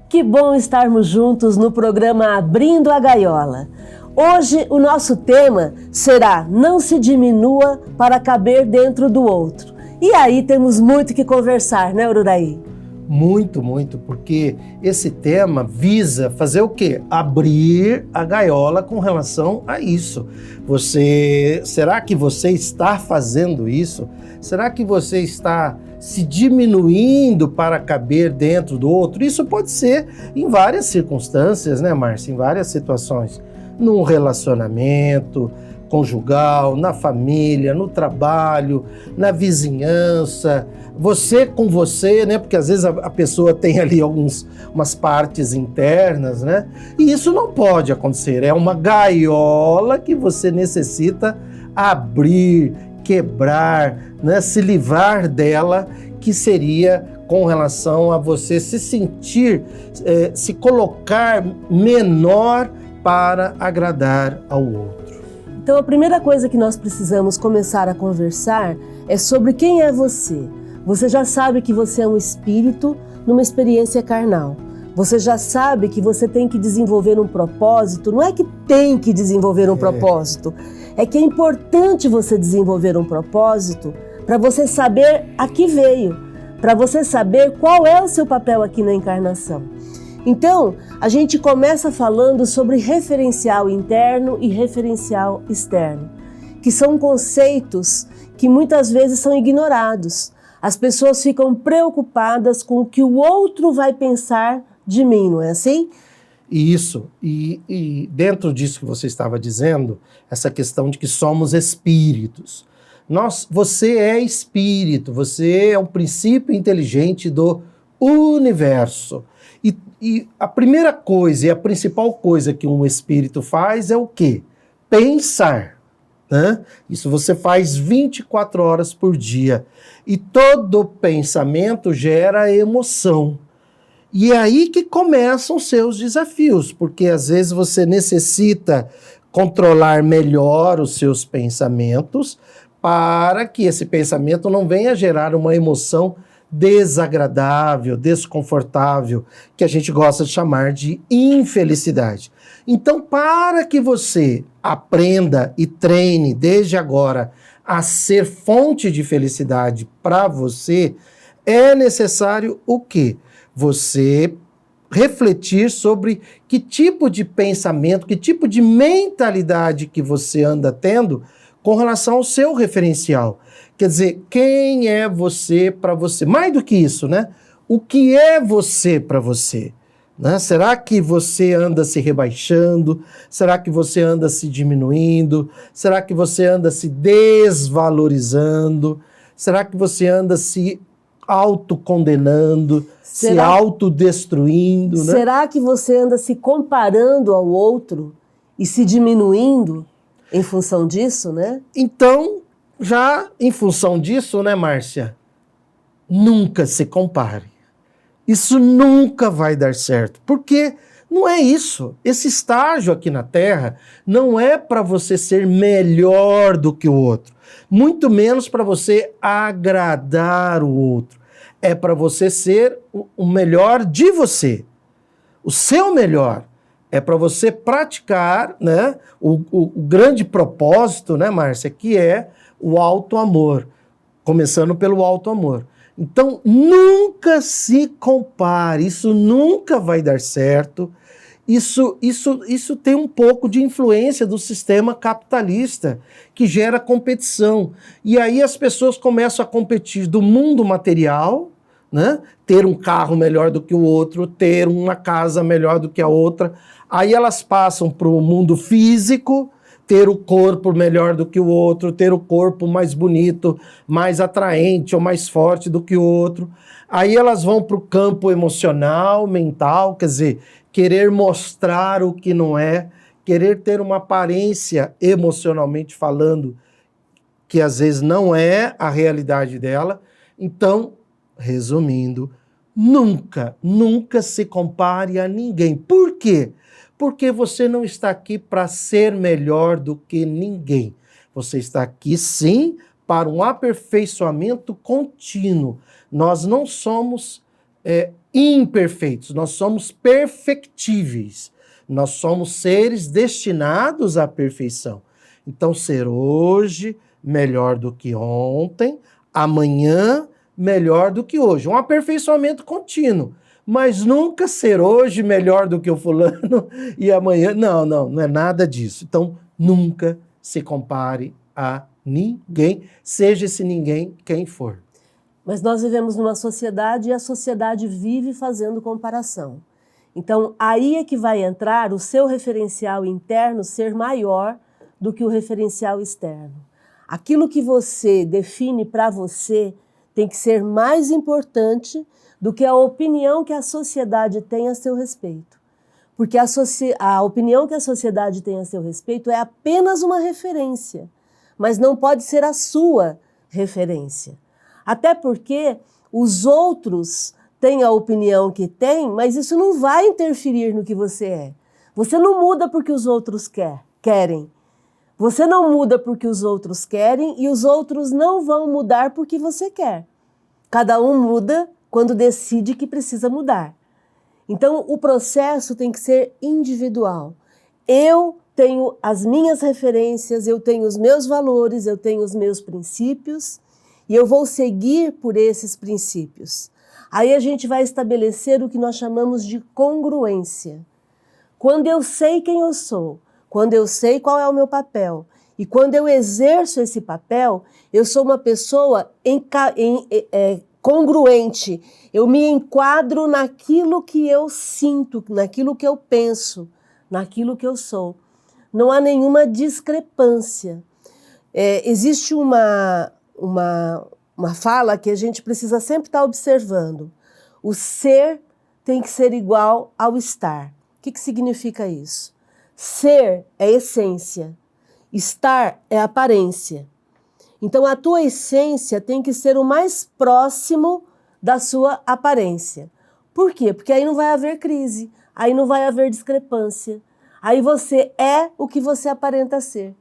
Que bom estarmos juntos no programa Abrindo a Gaiola. Hoje o nosso tema será Não se diminua para caber dentro do outro. E aí temos muito que conversar, né, Ururaí? Muito, porque esse tema visa fazer o quê? Abrir a gaiola com relação a isso. Será que você está fazendo isso? Será que você está se diminuindo para caber dentro do outro? Isso pode ser em várias circunstâncias, né, Márcia? Em várias situações. Num relacionamento conjugal, na família, no trabalho, na vizinhança, você com você, né? Porque às vezes a pessoa tem ali umas partes internas, né? E isso não pode acontecer. É uma gaiola que você necessita abrir, quebrar, né? Se livrar dela, que seria com relação a você se sentir, se colocar menor para agradar ao outro. Então a primeira coisa que nós precisamos começar a conversar é sobre quem é você. Você já sabe que você é um espírito numa experiência carnal. Você já sabe que você tem que desenvolver um propósito. Não é que tem que desenvolver um propósito, é que é importante você desenvolver um propósito para você saber a que veio, para você saber qual é o seu papel aqui na encarnação. Então, a gente começa falando sobre referencial interno e referencial externo, que são conceitos que muitas vezes são ignorados. As pessoas ficam preocupadas com o que o outro vai pensar de mim, não é assim? Isso, e dentro disso que você estava dizendo, essa questão de que somos espíritos. Você é espírito, você é um princípio inteligente do universo. E a primeira coisa e a principal coisa que um espírito faz é o quê? Pensar. Né? Isso você faz 24 horas por dia. E todo pensamento gera emoção. E é aí que começam os seus desafios, porque às vezes você necessita controlar melhor os seus pensamentos para que esse pensamento não venha gerar uma emoção desagradável, desconfortável, que a gente gosta de chamar de infelicidade. Então, para que você aprenda e treine desde agora a ser fonte de felicidade para você, é necessário o quê? Você refletir sobre que tipo de pensamento, que tipo de mentalidade que você anda tendo com relação ao seu referencial. Quer dizer, quem é você para você? Mais do que isso, né? O que é você para você? Né? Será que você anda se rebaixando? Será que você anda se diminuindo? Será que você anda se desvalorizando? Será que você anda se autocondenando, se autodestruindo? Né? Será que você anda se comparando ao outro e se diminuindo em função disso, né? Então, já em função disso, né, Márcia? Nunca se compare. Isso nunca vai dar certo. Porque não é isso. Esse estágio aqui na Terra não é para você ser melhor do que o outro. Muito menos para você agradar o outro. É para você ser o melhor de você. O seu melhor. É para você praticar, né, o grande propósito, né, Márcia, que é o auto-amor, começando pelo auto-amor. Então, nunca se compare, isso nunca vai dar certo. Isso tem um pouco de influência do sistema capitalista, que gera competição. E aí as pessoas começam a competir do mundo material, né? Ter um carro melhor do que o outro, ter uma casa melhor do que a outra. Aí elas passam para o mundo físico, ter o corpo melhor do que o outro, ter o corpo mais bonito, mais atraente ou mais forte do que o outro. Aí elas vão para o campo emocional, mental, quer dizer, querer mostrar o que não é, querer ter uma aparência emocionalmente falando, que às vezes não é a realidade dela. Então, resumindo, nunca se compare a ninguém. Por quê? Porque você não está aqui para ser melhor do que ninguém. Você está aqui, sim, para um aperfeiçoamento contínuo. Nós não somos imperfeitos, nós somos perfectíveis. Nós somos seres destinados à perfeição. Então, ser hoje melhor do que ontem, amanhã melhor do que hoje. Um aperfeiçoamento contínuo. Mas nunca ser hoje melhor do que o fulano e amanhã. Não é nada disso. Então, nunca se compare a ninguém, seja esse ninguém quem for. Mas nós vivemos numa sociedade e a sociedade vive fazendo comparação. Então, aí é que vai entrar o seu referencial interno ser maior do que o referencial externo. Aquilo que você define para você tem que ser mais importante do que a opinião que a sociedade tem a seu respeito. Porque a opinião que a sociedade tem a seu respeito é apenas uma referência, mas não pode ser a sua referência. Até porque os outros têm a opinião que têm, mas isso não vai interferir no que você é. Você não muda porque os outros querem. Você não muda porque os outros querem e os outros não vão mudar porque você quer. Cada um muda quando decide que precisa mudar. Então, o processo tem que ser individual. Eu tenho as minhas referências, eu tenho os meus valores, eu tenho os meus princípios e eu vou seguir por esses princípios. Aí a gente vai estabelecer o que nós chamamos de congruência. Quando eu sei quem eu sou, quando eu sei qual é o meu papel e quando eu exerço esse papel, eu sou uma pessoa congruente. Eu me enquadro naquilo que eu sinto, naquilo que eu penso, naquilo que eu sou. Não há nenhuma discrepância. Existe uma fala que a gente precisa sempre estar observando. O ser tem que ser igual ao estar. O que significa isso? Ser é essência, estar é aparência. Então a tua essência tem que ser o mais próximo da sua aparência. Por quê? Porque aí não vai haver crise, aí não vai haver discrepância. Aí você é o que você aparenta ser.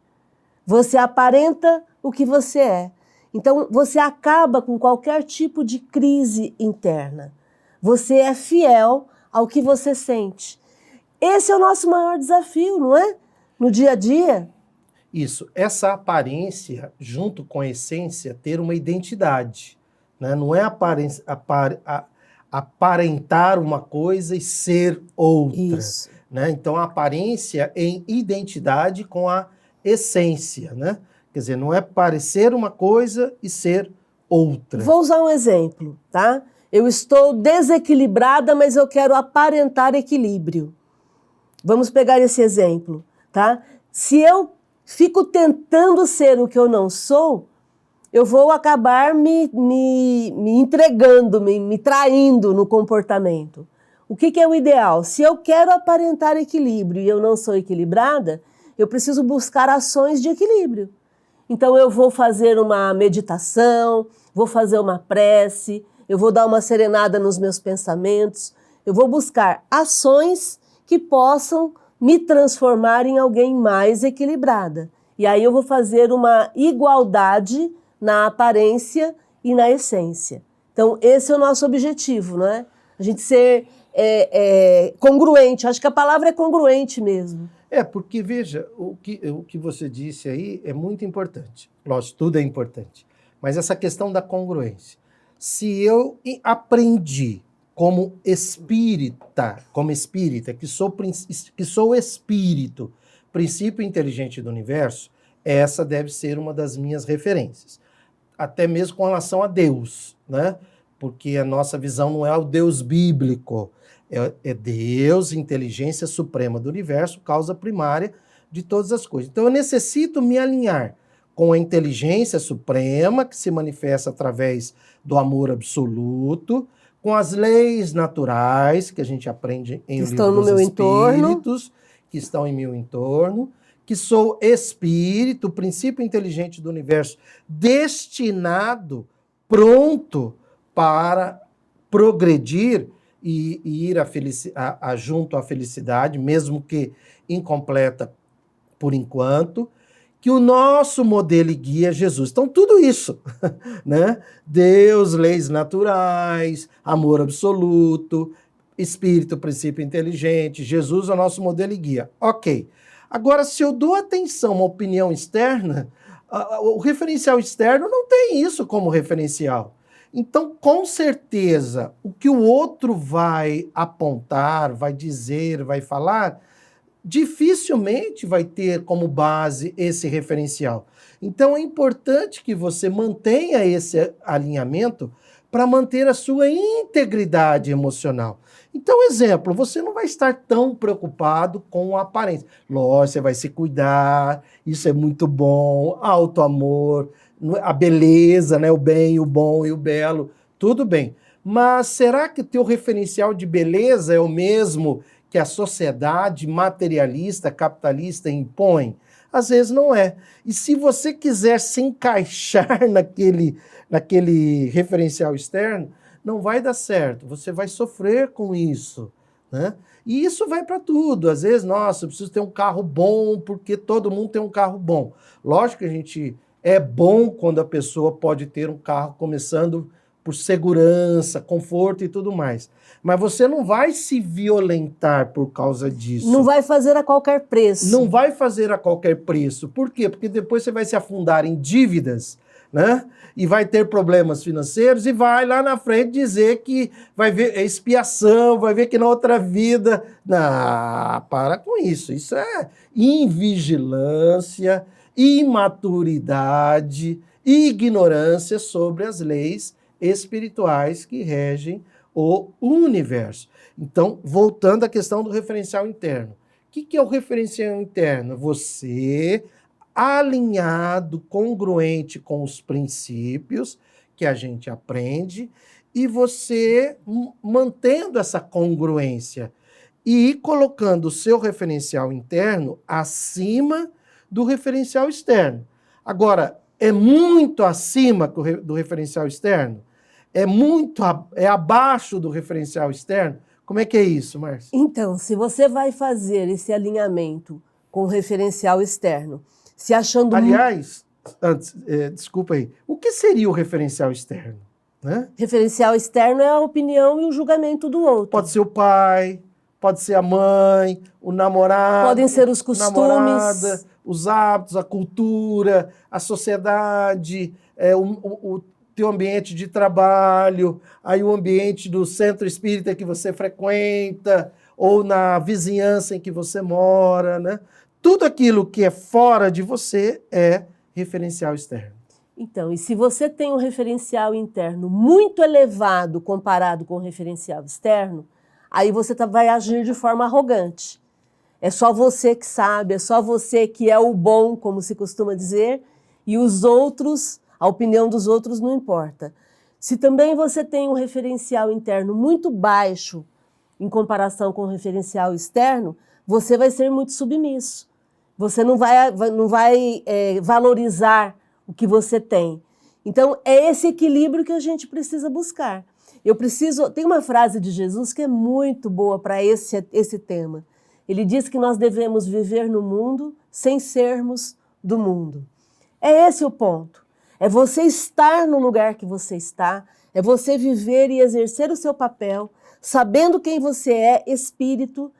Você aparenta o que você é. Então você acaba com qualquer tipo de crise interna. Você é fiel ao que você sente. Esse é o nosso maior desafio, não é? No dia a dia. Isso, essa aparência, junto com a essência, ter uma identidade. Né? Não é aparentar uma coisa e ser outra. Isso. Né? Então, a aparência em identidade com a essência. Né? Quer dizer, não é parecer uma coisa e ser outra. Vou usar um exemplo, tá? Eu estou desequilibrada, mas eu quero aparentar equilíbrio. Vamos pegar esse exemplo, tá? Se eu fico tentando ser o que eu não sou, eu vou acabar me entregando, me traindo no comportamento. O que é o ideal? Se eu quero aparentar equilíbrio e eu não sou equilibrada, eu preciso buscar ações de equilíbrio. Então eu vou fazer uma meditação, vou fazer uma prece, eu vou dar uma serenada nos meus pensamentos, eu vou buscar ações que possam me transformar em alguém mais equilibrada. E aí eu vou fazer uma igualdade na aparência e na essência. Então esse é o nosso objetivo, não é? A gente ser congruente. Acho que a palavra é congruente mesmo. Porque veja, o que você disse aí é muito importante. Lógico, tudo é importante. Mas essa questão da congruência. Se eu aprendi como espírita, que sou espírito, princípio inteligente do universo, essa deve ser uma das minhas referências. Até mesmo com relação a Deus, né? Porque a nossa visão não é o Deus bíblico, é Deus, inteligência suprema do universo, causa primária de todas as coisas. Então eu necessito me alinhar com a inteligência suprema, que se manifesta através do amor absoluto, com as leis naturais que a gente aprende em O Livro dos Espíritos, que estão em meu entorno, que sou espírito, o princípio inteligente do universo, destinado, pronto para progredir e ir junto à felicidade, mesmo que incompleta por enquanto, que o nosso modelo e guia é Jesus. Então, tudo isso, né? Deus, leis naturais, amor absoluto, Espírito, princípio inteligente, Jesus é o nosso modelo e guia. Ok. Agora, se eu dou atenção a uma opinião externa, o referencial externo não tem isso como referencial. Então, com certeza, o que o outro vai apontar, vai dizer, vai falar, dificilmente vai ter como base esse referencial. Então, é importante que você mantenha esse alinhamento para manter a sua integridade emocional. Então, exemplo, você não vai estar tão preocupado com a aparência. Lógico, você vai se cuidar, isso é muito bom, auto-amor, a beleza, né? O bem, o bom e o belo, tudo bem. Mas será que o teu referencial de beleza é o mesmo que a sociedade materialista, capitalista impõe? Às vezes não é. E se você quiser se encaixar naquele referencial externo, não vai dar certo. Você vai sofrer com isso, né? E isso vai para tudo. Às vezes, nossa, eu preciso ter um carro bom porque todo mundo tem um carro bom. Lógico que a gente é bom quando a pessoa pode ter um carro começando por segurança, conforto e tudo mais. Mas você não vai se violentar por causa disso. Não vai fazer a qualquer preço. Não vai fazer a qualquer preço. Por quê? Porque depois você vai se afundar em dívidas, né? E vai ter problemas financeiros e vai lá na frente dizer que vai ver expiação, vai ver que na outra vida... Não, para com isso. Isso é invigilância, imaturidade, ignorância sobre as leis espirituais que regem o universo. Então, voltando à questão do referencial interno. O que é o referencial interno? Você alinhado, congruente com os princípios que a gente aprende e você mantendo essa congruência e colocando o seu referencial interno acima do referencial externo. Agora, é muito acima do referencial externo? É abaixo do referencial externo? Como é que é isso, Márcia? Então, se você vai fazer esse alinhamento com o referencial externo, se achando... Aliás, antes, desculpa aí, o que seria o referencial externo? Né? Referencial externo é a opinião e o julgamento do outro. Pode ser o pai, pode ser a mãe, o namorado, podem ser os costumes, namorada, os hábitos, a cultura, a sociedade, o teu ambiente de trabalho, aí o ambiente do centro espírita que você frequenta, ou na vizinhança em que você mora, né? Tudo aquilo que é fora de você é referencial externo. Então, e se você tem um referencial interno muito elevado comparado com o referencial externo, aí você vai agir de forma arrogante. É só você que sabe, é só você que é o bom, como se costuma dizer, e os outros, a opinião dos outros não importa. Se também você tem um referencial interno muito baixo em comparação com o referencial externo, você vai ser muito submisso. Você não vai valorizar o que você tem. Então, é esse equilíbrio que a gente precisa buscar. Tem uma frase de Jesus que é muito boa para esse tema. Ele diz que nós devemos viver no mundo sem sermos do mundo. É esse o ponto. É você estar no lugar que você está, é você viver e exercer o seu papel, sabendo quem você é, espírito,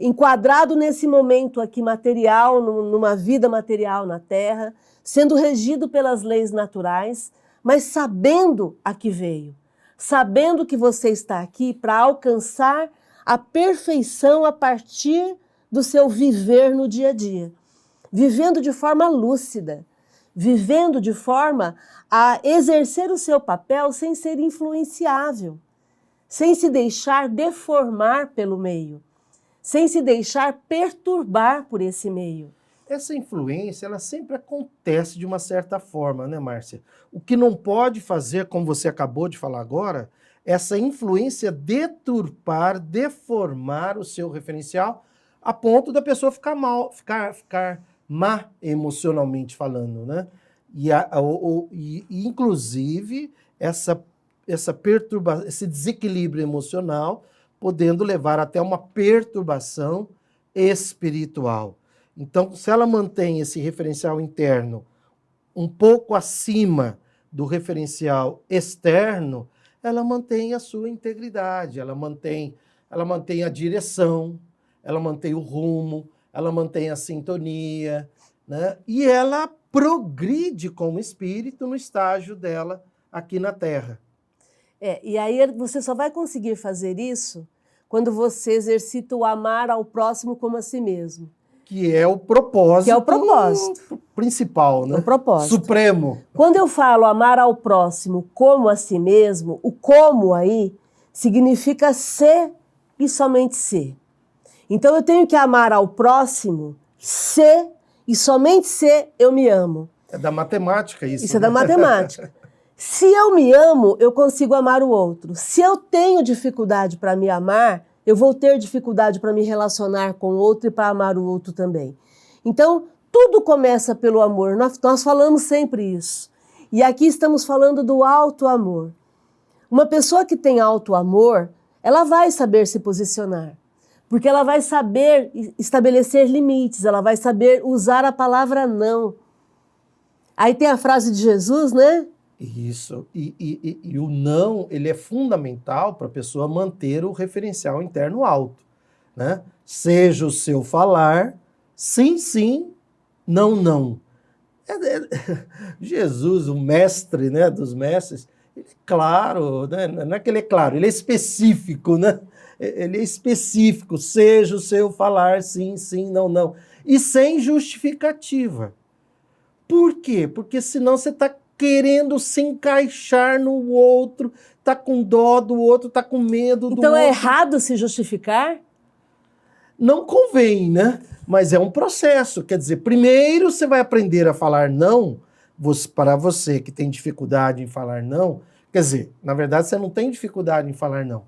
enquadrado nesse momento aqui material, numa vida material na Terra, sendo regido pelas leis naturais, mas sabendo a que veio, sabendo que você está aqui para alcançar a perfeição a partir do seu viver no dia a dia, vivendo de forma lúcida, vivendo de forma a exercer o seu papel sem ser influenciável, sem se deixar deformar pelo meio, sem se deixar perturbar por esse meio. Essa influência, ela sempre acontece de uma certa forma, né, Márcia? O que não pode fazer, como você acabou de falar agora, essa influência deturpar, deformar o seu referencial a ponto da pessoa ficar mal, ficar má emocionalmente falando, né? E inclusive, essa perturbação, esse desequilíbrio emocional, podendo levar até uma perturbação espiritual. Então, se ela mantém esse referencial interno um pouco acima do referencial externo, ela mantém a sua integridade, ela mantém a direção, ela mantém o rumo, ela mantém a sintonia, né? E ela progride como espírito no estágio dela aqui na Terra. E aí você só vai conseguir fazer isso quando você exercita o amar ao próximo como a si mesmo. Que é o propósito, principal, né? O propósito. Supremo. Quando eu falo amar ao próximo como a si mesmo, o como aí significa ser e somente ser. Então eu tenho que amar ao próximo, ser e somente ser eu me amo. É da matemática isso. Isso é da matemática. Se eu me amo, eu consigo amar o outro. Se eu tenho dificuldade para me amar, eu vou ter dificuldade para me relacionar com o outro e para amar o outro também. Então, tudo começa pelo amor. Nós falamos sempre isso. E aqui estamos falando do alto amor. Uma pessoa que tem alto amor, ela vai saber se posicionar. Porque ela vai saber estabelecer limites, ela vai saber usar a palavra não. Aí tem a frase de Jesus, né? Isso. E o não, ele é fundamental para a pessoa manter o referencial interno alto, né? Seja o seu falar, sim, sim, não, não. Jesus, o mestre, né, dos mestres, ele é claro, né? Não é que ele é claro, ele é específico, né? Ele é específico, seja o seu falar, sim, sim, não, não. E sem justificativa. Por quê? Porque senão você está querendo se encaixar no outro, está com dó do outro, está com medo do outro. Então é errado se justificar? Não convém, né? Mas é um processo. Quer dizer, primeiro você vai aprender a falar não, para você que tem dificuldade em falar não. Quer dizer, na verdade você não tem dificuldade em falar não.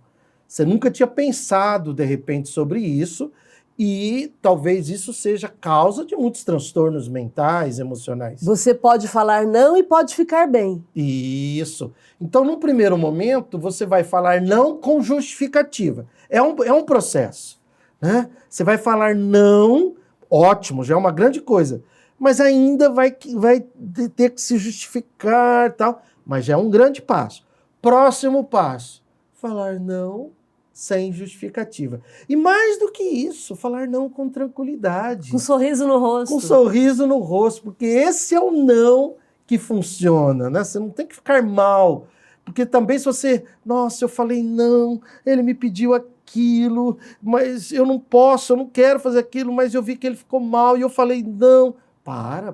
Você nunca tinha pensado, de repente, sobre isso, e talvez isso seja causa de muitos transtornos mentais, emocionais. Você pode falar não e pode ficar bem. Isso. Então, num primeiro momento, você vai falar não com justificativa. É um processo, né? Você vai falar não, ótimo, já é uma grande coisa, mas ainda vai ter que se justificar e tal, mas já é um grande passo. Próximo passo, falar não sem justificativa. E mais do que isso, falar não com tranquilidade. Com um sorriso no rosto. Com um sorriso no rosto, porque esse é o não que funciona, né? Você não tem que ficar mal, porque também se você, nossa, eu falei não, ele me pediu aquilo, mas eu não posso, eu não quero fazer aquilo, mas eu vi que ele ficou mal e eu falei não.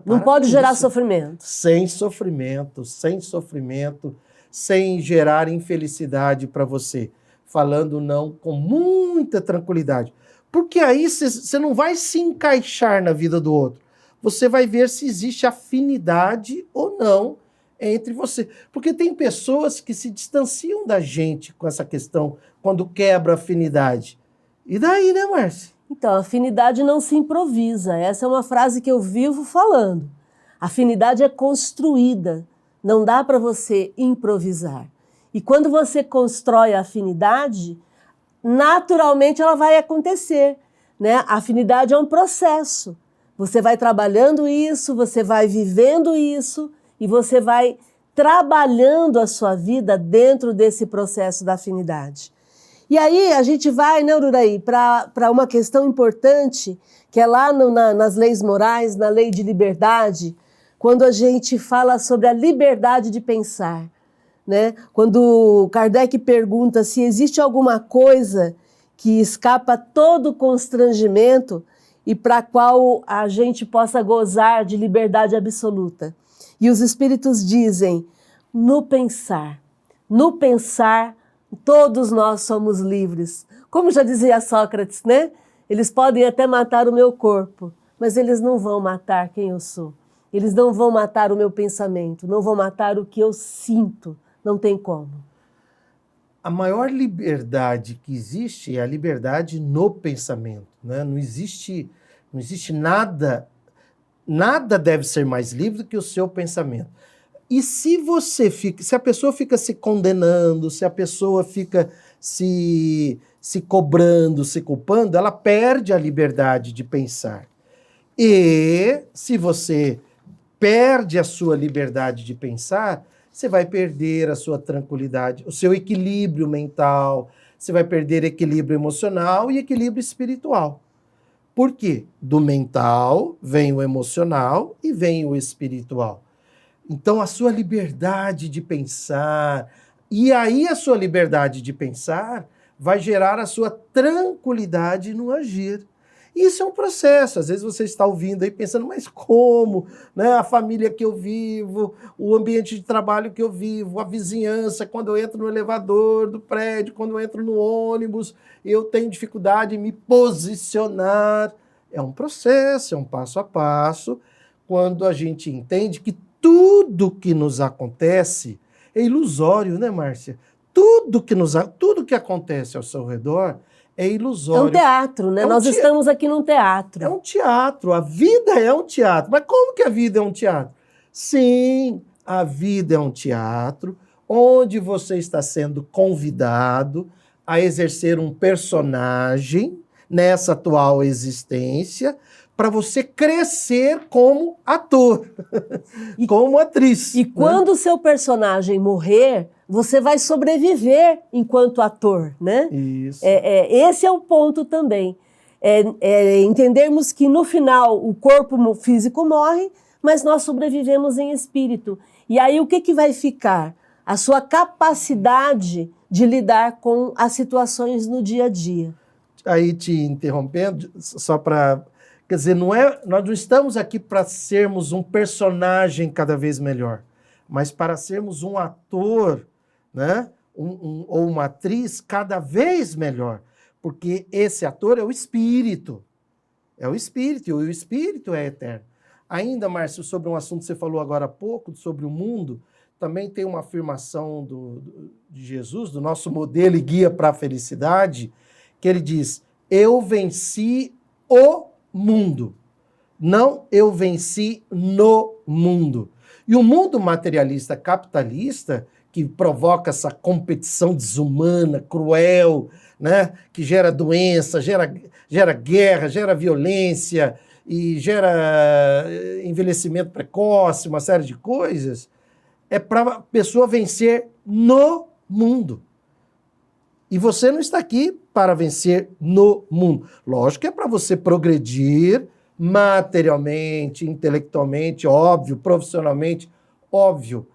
Não pode gerar isso. sofrimento. Sem sofrimento, sem gerar infelicidade para você. Falando não com muita tranquilidade. Porque aí você não vai se encaixar na vida do outro. Você vai ver se existe afinidade ou não entre você. Porque tem pessoas que se distanciam da gente com essa questão, quando quebra a afinidade. E daí, né, Márcia? Então, a afinidade não se improvisa. Essa é uma frase que eu vivo falando. A afinidade é construída. Não dá para você improvisar. E quando você constrói a afinidade, naturalmente ela vai acontecer, né? A afinidade é um processo. Você vai trabalhando isso, você vai vivendo isso e você vai trabalhando a sua vida dentro desse processo da afinidade. E aí a gente vai, né, Ururaí, para uma questão importante, que é lá nas leis morais, na lei de liberdade, quando a gente fala sobre a liberdade de pensar. Né? Quando Kardec pergunta se existe alguma coisa que escapa todo o constrangimento e para a qual a gente possa gozar de liberdade absoluta. E os espíritos dizem, no pensar todos nós somos livres. Como já dizia Sócrates, né? Eles podem até matar o meu corpo, mas eles não vão matar quem eu sou. Eles não vão matar o meu pensamento, não vão matar o que eu sinto. Não tem como. A maior liberdade que existe é a liberdade no pensamento, né? Não existe nada deve ser mais livre do que o seu pensamento. E se a pessoa fica se condenando, se a pessoa fica se cobrando, se culpando, ela perde a liberdade de pensar. E se você perde a sua liberdade de pensar, você vai perder a sua tranquilidade, o seu equilíbrio mental, você vai perder equilíbrio emocional e equilíbrio espiritual. Por quê? Do mental vem o emocional e vem o espiritual. Então, a sua liberdade de pensar, e aí a sua liberdade de pensar vai gerar a sua tranquilidade no agir. Isso é um processo. Às vezes você está ouvindo aí pensando, mas como? Né? A família que eu vivo, o ambiente de trabalho que eu vivo, a vizinhança, quando eu entro no elevador do prédio, quando eu entro no ônibus, eu tenho dificuldade em me posicionar. É um processo, é um passo a passo, quando a gente entende que tudo que nos acontece é ilusório, né, Márcia? Tudo que acontece ao seu redor é ilusório. É um teatro, né? Nós estamos aqui num teatro. É um teatro. A vida é um teatro. Mas como que a vida é um teatro? Sim, a vida é um teatro onde você está sendo convidado a exercer um personagem nessa atual existência para você crescer como ator, como atriz. E quando o seu personagem morrer, você vai sobreviver enquanto ator, né? Isso. Esse é o ponto também. Entendermos que no final o corpo físico morre, mas nós sobrevivemos em espírito. E aí o que vai ficar? A sua capacidade de lidar com as situações no dia a dia. Aí te interrompendo, só para... Quer dizer, nós não estamos aqui para sermos um personagem cada vez melhor, mas para sermos um ator, né? Ou uma atriz cada vez melhor. Porque esse ator é o espírito. É o espírito, e o espírito é eterno. Ainda, Márcio, sobre um assunto que você falou agora há pouco, sobre o mundo, também tem uma afirmação de Jesus, do nosso modelo e guia para a felicidade, que ele diz, eu venci o mundo. Não, eu venci no mundo. E o mundo materialista capitalista, que provoca essa competição desumana, cruel, né? Que gera doença, gera guerra, gera violência e gera envelhecimento precoce, uma série de coisas, é para a pessoa vencer no mundo. E você não está aqui para vencer no mundo. Lógico que é para você progredir materialmente, intelectualmente, óbvio, profissionalmente, óbvio,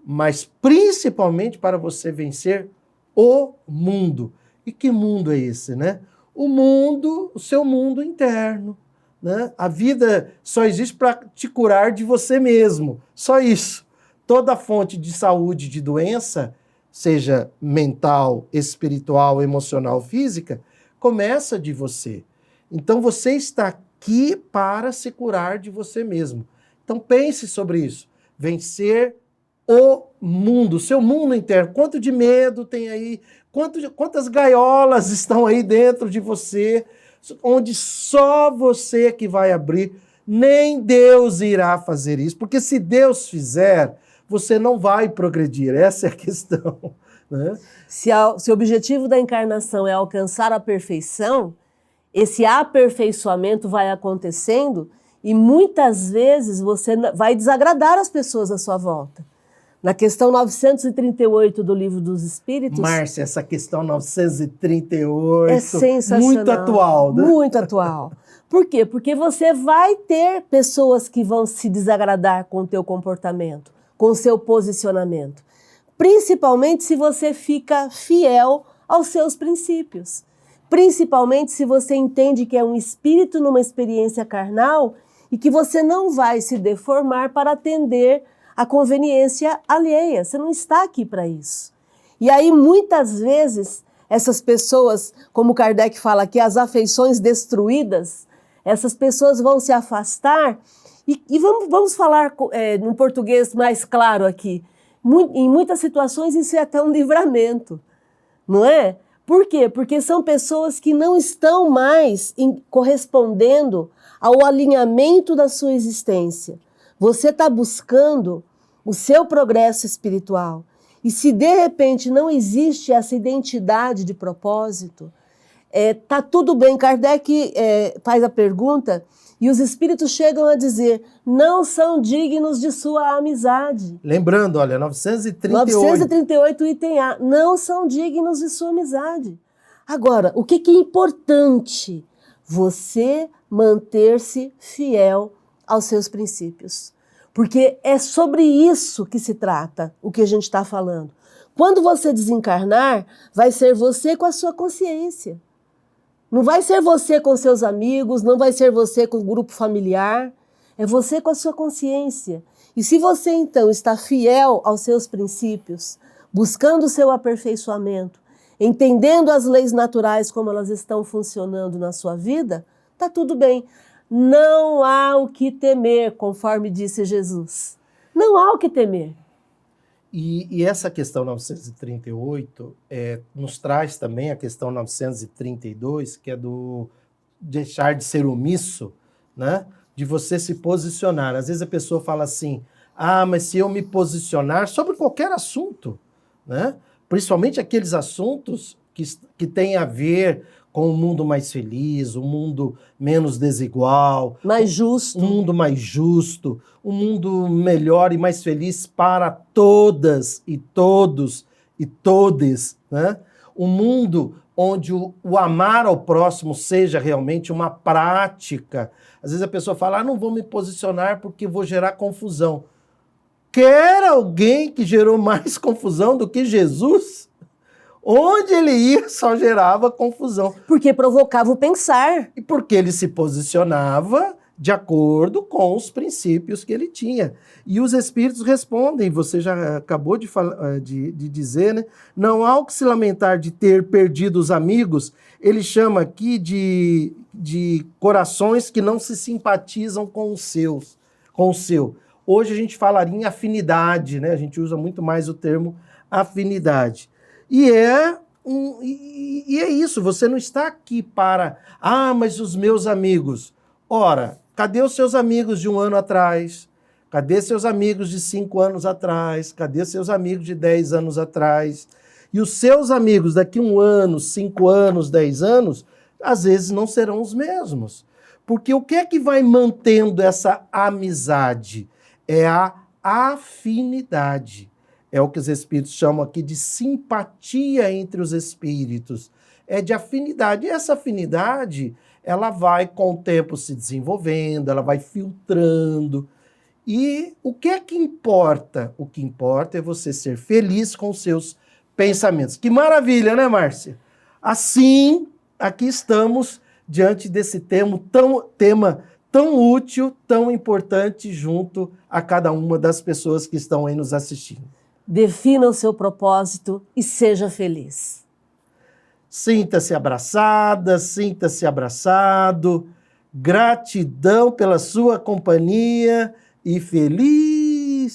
mas principalmente para você vencer o mundo. E que mundo é esse, né? O seu mundo interno, né? A vida só existe para te curar de você mesmo, só isso. Toda fonte de saúde, de doença, seja mental, espiritual, emocional, física, começa de você. Então você está aqui para se curar de você mesmo. Então pense sobre isso. Vencer o mundo, o seu mundo interno. Quanto de medo tem aí? Quantas gaiolas estão aí dentro de você, onde só você que vai abrir? Nem Deus irá fazer isso, porque se Deus fizer, você não vai progredir. Essa é a questão. Né? Se o objetivo da encarnação é alcançar a perfeição, esse aperfeiçoamento vai acontecendo e muitas vezes você vai desagradar as pessoas à sua volta. Na questão 938 do Livro dos Espíritos... Márcia, essa questão 938... É sensacional. Muito atual, né? Muito atual. Por quê? Porque você vai ter pessoas que vão se desagradar com o teu comportamento, com o seu posicionamento. Principalmente se você fica fiel aos seus princípios. Principalmente se você entende que é um espírito numa experiência carnal e que você não vai se deformar para atender a conveniência alheia. Você não está aqui para isso. E aí, muitas vezes, essas pessoas, como Kardec fala aqui, as afeições destruídas, essas pessoas vão se afastar e vamos falar num português mais claro aqui. Em muitas situações isso é até um livramento, não é? Por quê? Porque são pessoas que não estão mais correspondendo ao alinhamento da sua existência. Você está buscando o seu progresso espiritual. E se de repente não existe essa identidade de propósito, tá tudo bem. Kardec faz a pergunta E os espíritos chegam a dizer, não são dignos de sua amizade. Lembrando, olha, 938. 938 item A, não são dignos de sua amizade. Agora, o que é importante? Você manter-se fiel aos seus princípios. Porque é sobre isso que se trata, o que a gente está falando. Quando você desencarnar, vai ser você com a sua consciência. Não vai ser você com seus amigos, não vai ser você com o grupo familiar, é você com a sua consciência. E se você então está fiel aos seus princípios, buscando o seu aperfeiçoamento, entendendo as leis naturais como elas estão funcionando na sua vida, está tudo bem. Não há o que temer, conforme disse Jesus. Não há o que temer. E essa questão 938 nos traz também a questão 932, que é do deixar de ser omisso, né? De você se posicionar. Às vezes a pessoa fala assim, mas se eu me posicionar sobre qualquer assunto, né? Principalmente aqueles assuntos que têm a ver com um mundo mais feliz, um mundo menos desigual. Mais justo. Um mundo mais justo, um mundo melhor e mais feliz para todas e todos e todes, né? Um mundo onde o amar ao próximo seja realmente uma prática. Às vezes a pessoa fala, não vou me posicionar porque vou gerar confusão. Quer alguém que gerou mais confusão do que Jesus? Onde ele ia só gerava confusão. Porque provocava o pensar. E porque ele se posicionava de acordo com os princípios que ele tinha. E os espíritos respondem, você já acabou de dizer, né? Não há o que se lamentar de ter perdido os amigos. Ele chama aqui de corações que não se simpatizam com os seus, com o seu. Hoje a gente falaria em afinidade, né? A gente usa muito mais o termo afinidade. E é isso, você não está aqui para, mas os meus amigos. Ora, cadê os seus amigos de 1 ano atrás? Cadê seus amigos de 5 anos atrás? Cadê seus amigos de 10 anos atrás? E os seus amigos daqui 1 ano, 5 anos, 10 anos, às vezes não serão os mesmos. Porque o que é que vai mantendo essa amizade? É a afinidade. É o que os espíritos chamam aqui de simpatia entre os espíritos. É de afinidade. E essa afinidade, ela vai com o tempo se desenvolvendo, ela vai filtrando. E o que é que importa? O que importa é você ser feliz com os seus pensamentos. Que maravilha, né, Márcia? Assim, aqui estamos diante desse tema tão útil, tão importante junto a cada uma das pessoas que estão aí nos assistindo. Defina o seu propósito e seja feliz. Sinta-se abraçada, sinta-se abraçado. Gratidão pela sua companhia e felicidade.